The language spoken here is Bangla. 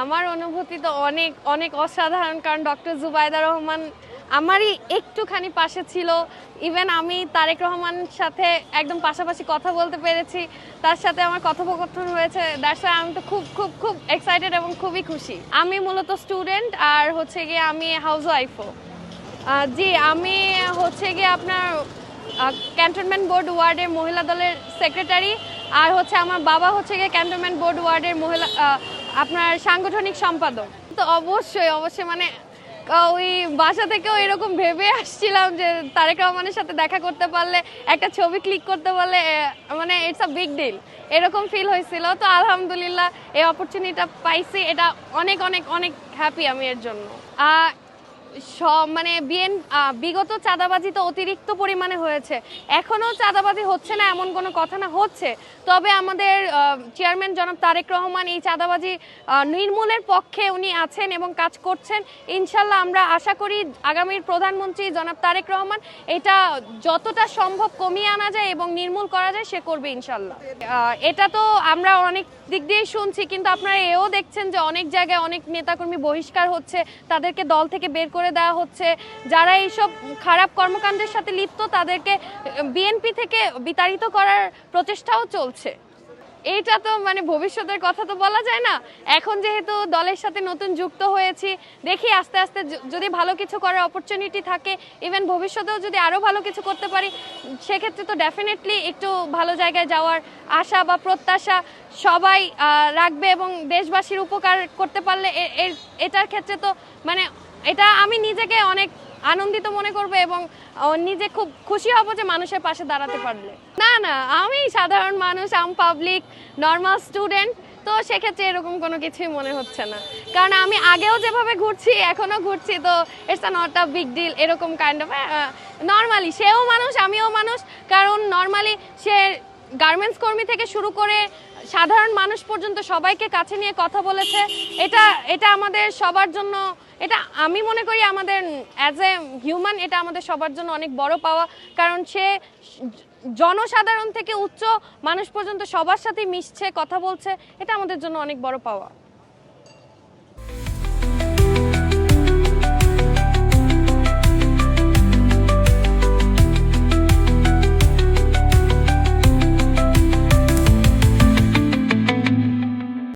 আমার অনুভূতি তো অনেক অনেক অসাধারণ, কারণ ডক্টর জুবাইদা রহমান আমারই একটুখানি পাশে ছিল। ইভেন আমি তারেক রহমানের সাথে একদম পাশাপাশি কথা বলতে পেরেছি, তার সাথে আমার কথোপকথন হয়েছে। দ্যাটস ওয়াই আমি তো খুব খুব খুব এক্সাইটেড এবং খুবই খুশি। আমি মূলত স্টুডেন্ট আর হচ্ছে গিয়ে আমি হাউস ওয়াইফও। জি, আমি হচ্ছে গিয়ে আপনার ক্যান্টনমেন্ট বোর্ড ওয়ার্ডের মহিলা দলের সেক্রেটারি, আর হচ্ছে আমার বাবা হচ্ছে গিয়ে ক্যান্টনমেন্ট বোর্ড ওয়ার্ডের মহিলা আপনার সাংগঠনিক সম্পাদক। তো অবশ্যই অবশ্যই মানে ওই বাসা থেকেও এরকম ভেবে আসছিলাম যে তারেক রহমানের সাথে দেখা করতে পারলে, একটা ছবি ক্লিক করতে পারলে মানে ইটস আ বিগ ডিল, এরকম ফিল হয়েছিল। তো আলহামদুলিল্লাহ এই অপরচুনিটিটা পাইছি, এটা অনেক অনেক অনেক হ্যাপি আমি এর জন্য। মানে বিগত চাঁদাবাজি তো অতিরিক্ত পরিমাণে হয়েছে, এখনো চাঁদাবাজি হচ্ছে না এমন কোনো কথা না, হচ্ছে। তবে আমাদের চেয়ারম্যান জনাব তারেক রহমান এই চাঁদাবাজি নির্মূলের পক্ষে উনি আছেন এবং কাজ করছেন। ইনশাল্লাহ আমরা আশা করি আগামীর প্রধানমন্ত্রী জনাব তারেক রহমান এটা যতটা সম্ভব কমিয়ে আনা যায় এবং নির্মূল করা যায় সে করবে ইনশাল্লাহ। এটা তো আমরা অনেক দিক দিয়ে শুনছি, কিন্তু আপনারা এও দেখছেন যে অনেক জায়গায় অনেক নেতাকর্মী বহিষ্কার হচ্ছে, তাদেরকে দল থেকে বের করে দেওয়া হচ্ছে। যারা এইসব খারাপ কর্মকাণ্ডের সাথে লিপ্ত তাদেরকে বিএনপি থেকে বিতাড়িত করার প্রচেষ্টাও চলছে। এইটা তো মানে ভবিষ্যতের কথা তো বলা যায় না। এখন যেহেতু দলের সাথে নতুন যুক্ত হয়েছি, দেখি আস্তে আস্তে যদি ভালো কিছু করার অপরচুনিটি থাকে, ইভেন ভবিষ্যতেও যদি আরও ভালো কিছু করতে পারি, সেক্ষেত্রে তো ডেফিনেটলি একটু ভালো জায়গায় যাওয়ার আশা বা প্রত্যাশা সবাই রাখবে, এবং দেশবাসীর উপকার করতে পারলে এটার ক্ষেত্রে তো মানে এটা আমি নিজেকে অনেক আনন্দিত মনে করবো এবং নিজে খুব খুশি হব যে মানুষের পাশে দাঁড়াতে পারলে। না না, আমি সাধারণ মানুষ, আমি পাবলিক নর্মাল স্টুডেন্ট, তো সেক্ষেত্রে এরকম কোনো কিছুই মনে হচ্ছে না। কারণ আমি আগেও যেভাবে ঘুরছি এখনো ঘুরছি, তো it's not a big deal, এরকম কাইন্ড অফ নর্মালি সেও মানুষ আমিও মানুষ। কারণ নর্মালি সে গার্মেন্টস কর্মী থেকে শুরু করে সাধারণ মানুষ পর্যন্ত সবাইকে কাছে নিয়ে কথা বলেছে। এটা আমাদের সবার জন্য, এটা আমি মনে করি আমাদের অ্যাজ এ হিউম্যান এটা আমাদের সবার জন্য অনেক বড় পাওয়া। কারণ সে জনসাধারণ থেকে উচ্চ মানুষ পর্যন্ত সবার সাথে মিশছে, কথা বলছে, এটা আমাদের জন্য অনেক বড় পাওয়া।